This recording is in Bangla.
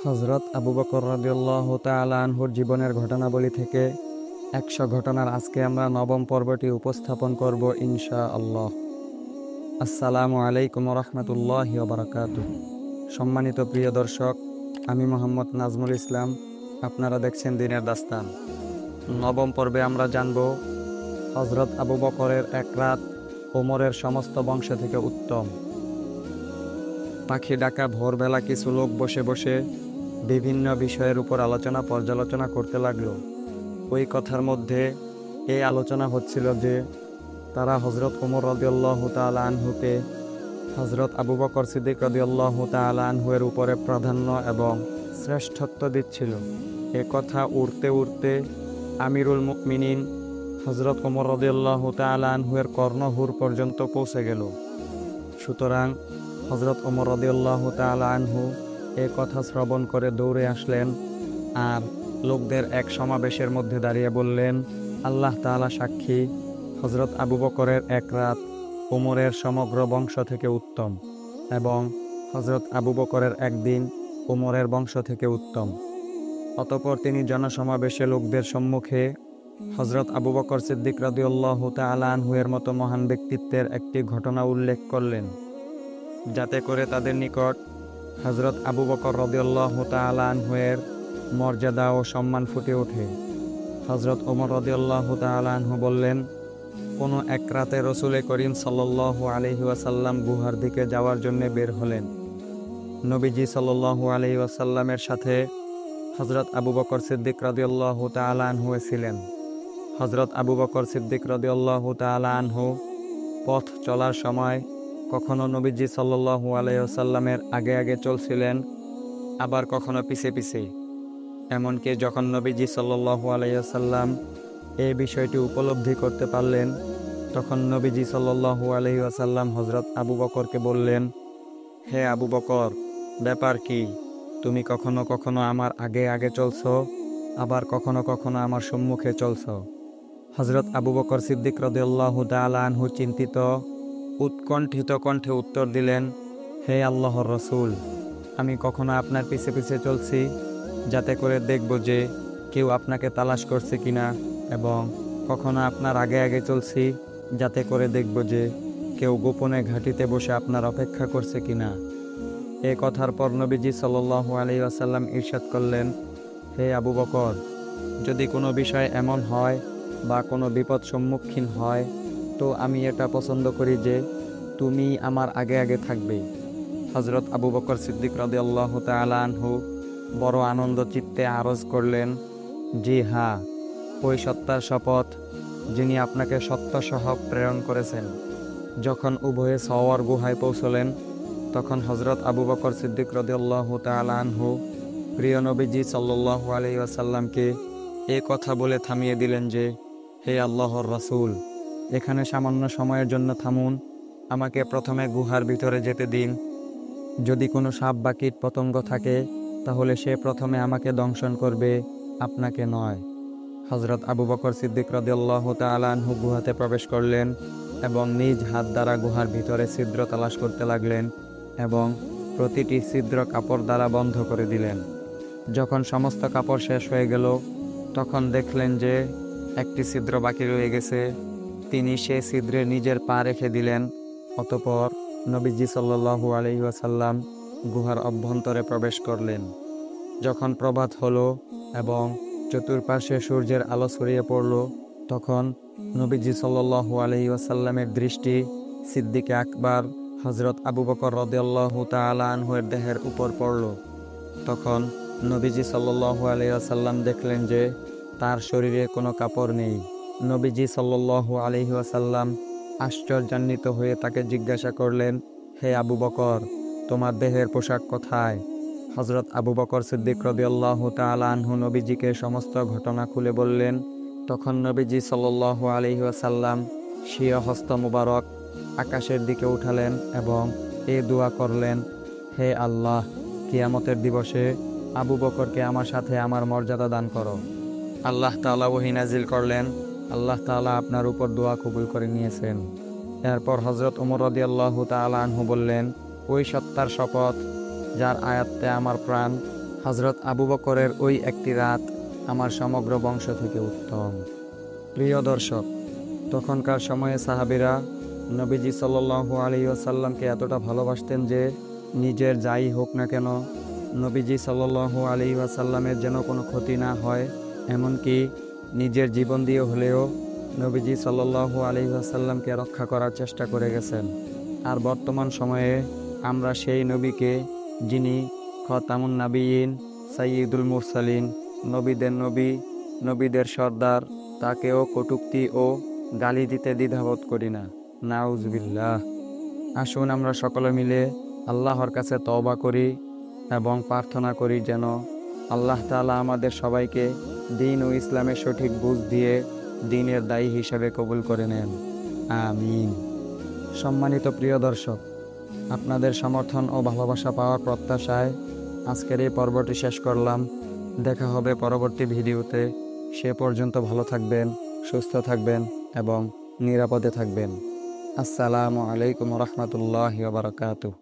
হযরত আবু বকর রাদিয়াল্লাহু তাআলা আনহুর জীবনের ঘটনাবলী থেকে 100 ঘটনার আজকে আমরা নবম পর্বটি উপস্থাপন করব ইনশাআল্লাহ। আসসালামু আলাইকুম ওয়া রাহমাতুল্লাহি ওয়া বারাকাতুহু। সম্মানিত প্রিয় দর্শক, আমি মোহাম্মদ নাজমুল ইসলাম। আপনারা দেখছেন দিনের দাস্তান। নবম পর্বে আমরা জানব হযরত আবু বকরের এক রাত ওমরের সমস্ত বংশ থেকে উত্তম। পাখি ডাকা ভোরবেলা কিছু লোক বসে বসে বিভিন্ন বিষয়ের উপর আলোচনা পর্যালোচনা করতে লাগলো। ওই কথার মধ্যে এই আলোচনা হচ্ছিল যে তারা হযরত ওমর রাদিয়াল্লাহু তাআলা আনহুকে হযরত আবু বকর সিদ্দিক রাদিয়াল্লাহু তাআলা আনহুয়ের উপরে প্রাধান্য এবং শ্রেষ্ঠত্ব দিচ্ছিল। এ কথা উড়তে উড়তে আমিরুল মুমিনিন হযরত ওমর রাদিয়াল্লাহু তাআলা আনহুয়ের কর্ণহুর পর্যন্ত পৌঁছে গেল। সুতরাং হযরত ওমর রাদিয়াল্লাহু তাআলা আনহু এ কথা শ্রবণ করে দৌড়ে আসলেন আর লোকদের এক সমাবেশের মধ্যে দাঁড়িয়ে বললেন, আল্লাহ তাআলা সাক্ষী, হযরত আবু বকরের এক রাত ওমরের সমগ্র বংশ থেকে উত্তম এবং হযরত আবু বকরের একদিন ওমরের বংশ থেকে উত্তম। অতঃপর তিনি জনসমাবেশে লোকদের সম্মুখে হযরত আবু বকর সিদ্দিক রাদিয়াল্লাহু তাআলা আনহুয়ের মতো মহান ব্যক্তিত্বের একটি ঘটনা উল্লেখ করলেন, যাতে করে তাদের নিকট হযরত আবু বকর রাদিয়াল্লাহু তাআলা আনহুয়ের মর্যাদা ও সম্মান ফুটে ওঠে। হযরত ওমর রাদিয়াল্লাহু তাআলা আনহু বললেন, কোনো এক রাতে রাসূল করিম সাল্লাল্লাহু আলাইহি ওয়াসাল্লাম গুহার দিকে যাওয়ার জন্য বের হলেন। নবীজি সাল্লাল্লাহু আলাইহি ওয়াসাল্লামের সাথে হযরত আবু বকর সিদ্দিক রাদিয়াল্লাহু তাআলা আনহু ছিলেন। হযরত আবু বকর সিদ্দিক রাদিয়াল্লাহু তাআলা আনহু পথ চলার সময় কখনো নবীজি সাল্লাল্লাহু আলাইহি ওয়াসাল্লামের আগে আগে চলছিলেন, আবার কখনো পিছে পিছে। এমনকি যখন নবীজি সাল্লাল্লাহু আলাইহি ওয়াসাল্লাম এই বিষয়টি উপলব্ধি করতে পারলেন, তখন নবীজি সাল্লাল্লাহু আলাইহি ওয়াসাল্লাম হযরত আবু বকরকে বললেন, হে আবু বকর, ব্যাপার কি? তুমি কখনো কখনো আমার আগে আগে চলছো, আবার কখনো কখনো আমার সম্মুখে চলছো। হযরত আবু বকর সিদ্দিক রাদিয়াল্লাহু তাআলা আনহু চিন্তিত উৎকণ্ঠিত কণ্ঠে উত্তর দিলেন, হে আল্লাহর রাসূল, আমি কখনো আপনার পিছে পিছে চলছি যাতে করে দেখব যে কেউ আপনাকে তালাশ করছে কিনা, এবং কখনো আপনার আগে আগে চলছি যাতে করে দেখব যে কেউ গোপনে ঘাঁটিতে বসে আপনার অপেক্ষা করছে কিনা। এ কথার পর নবীজি সাল্লাল্লাহু আলাইহি ওয়াসাল্লাম ইরশাদ করলেন, হে আবু বকর, যদি কোনো বিষয় এমন হয় বা কোনো বিপদ সম্মুখীন হয়, তো আমি এটা পছন্দ করি যে তুমি আমার আগে আগে থাকবে। হযরত আবু বকর সিদ্দিক রাদিয়াল্লাহু তাআলা আনহু বড় আনন্দ চিত্তে আরজ করলেন, জি হ্যাঁ, ওই সত্তার শপথ যিনি আপনাকে সত্যসহ প্রেরণ করেছেন। যখন উভয়ে সওয়ার গুহায় পৌঁছলেন, তখন হযরত আবু বকর সিদ্দিক রাদিয়াল্লাহু তাআলা আনহু প্রিয় নবীজি সাল্লাল্লাহু আলাইহি ওয়াসাল্লামকে এ কথা বলে থামিয়ে দিলেন যে, হে আল্লাহর রাসূল, এখানে সামান্য সময়ের জন্য থামুন, আমাকে প্রথমে গুহার ভিতরে যেতে দিন। যদি কোনো সাপ বা কীট পতঙ্গ থাকে তাহলে সে প্রথমে আমাকে দংশন করবে, আপনাকে নয়। হযরত আবু বকর সিদ্দিক রাদিয়াল্লাহু তাআলা আনহু গুহাতে প্রবেশ করলেন এবং নিজ হাত দ্বারা গুহার ভিতরে ছিদ্র তালাশ করতে লাগলেন এবং প্রতিটি ছিদ্র কাপড় দ্বারা বন্ধ করে দিলেন। যখন সমস্ত কাপড় শেষ হয়ে গেল, তখন দেখলেন যে একটি ছিদ্র বাকি রয়ে গেছে। তিনি সেই ছিদ্রে নিজের পা রেখে দিলেন। অতঃপর নবীজি সাল্লাল্লাহু আলাইহি ওয়াসাল্লাম গুহার অভ্যন্তরে প্রবেশ করলেন। যখন প্রভাত হলো এবং চতুর্পাশে সূর্যের আলো ছড়িয়ে পড়ল, তখন নবীজি সাল্লাল্লাহু আলাইহি ওয়াসাল্লামের দৃষ্টি সিদ্দিকে আকবর হযরত আবু বকর রাদিয়াল্লাহু তাআলা আনহুর দেহের উপর পড়ল। তখন নবীজি সাল্লাল্লাহু আলাইহি ওয়াসাল্লাম দেখলেন যে তার শরীরে কোনো কাপড় নেই। নবীজি সাল্লাল্লাহু আলাইহি ওয়াসাল্লাম আশ্চর্যান্বিত হয়ে তাকে জিজ্ঞাসা করলেন, হে আবু বকর, তোমার দেহের পোশাক কোথায়? হযরত আবু বকর সিদ্দিক রাদিয়াল্লাহু তাআলা আনহু নবীজিকে সমস্ত ঘটনা খুলে বললেন। তখন নবীজি সাল্লাল্লাহু আলাইহি ওয়াসাল্লাম স্বীয় হস্ত মুবারক আকাশের দিকে উঠালেন এবং এ দোয়া করলেন, হে আল্লাহ, কিয়ামতের দিবসে আবু বকরকে আমার সাথে আমার মর্যাদা দান করো। আল্লাহ তাআলা ওহী নাজিল করলেন, আল্লাহ তাআলা আপনার উপর দোয়া কবুল করে নিয়েছেন। এরপর হযরত ওমর রাদিয়াল্লাহু তাআলা আনহু বললেন, ওই সত্তার শপথ যার আয়াতে আমার প্রাণ হযরত আবু বকরের ওই একটি রাত আমার সমগ্র বংশ থেকে উত্তম। প্রিয় দর্শক, তখনকার সময়ে সাহাবীরা নবীজি সাল্লাল্লাহু আলাইহি ওয়াসাল্লামকে এতটা ভালোবাসতেন যে নিজের যাই হোক না কেন নবীজি সাল্লাল্লাহু আলাইহি ওয়াসাল্লামের যেন কোনো ক্ষতি না হয়, এমনকি নিজের জীবন দিয়ে হলেও নবীজি সাল্লাল্লাহু আলাইহি ওয়াসাল্লামকে রক্ষা করার চেষ্টা করে গেছেন। আর বর্তমান সময়ে আমরা সেই নবীকে, যিনি খতামুন নাবিয়িন, সাইয়্যিদুল মুরসালিন, নবীদের নবী, নবীদের সর্দার, তাকেও কটূক্তি ও গালি দিতে দ্বিধাবোধ করি না। নাউজুবিল্লাহ। আসুন আমরা সকলে মিলে আল্লাহর কাছে তওবা করি এবং প্রার্থনা করি যেন আল্লাহ তাআলা আমাদের সবাইকে দ্বীন ও ইসলামের সঠিক বুঝ দিয়ে দ্বীনের দায়ী হিসেবে কবুল করে নেন। আমিন। সম্মানিত প্রিয় দর্শক, আপনাদের সমর্থন ও ভালোবাসা পাওয়ার প্রত্যাশায় আজকের এই পর্বটি শেষ করলাম। দেখা হবে পরবর্তী ভিডিওতে। সে পর্যন্ত ভালো থাকবেন, সুস্থ থাকবেন এবং নিরাপদে থাকবেন। আসসালামু আলাইকুম রহমতুল্লাহি ওয়া বারাকাতুহু।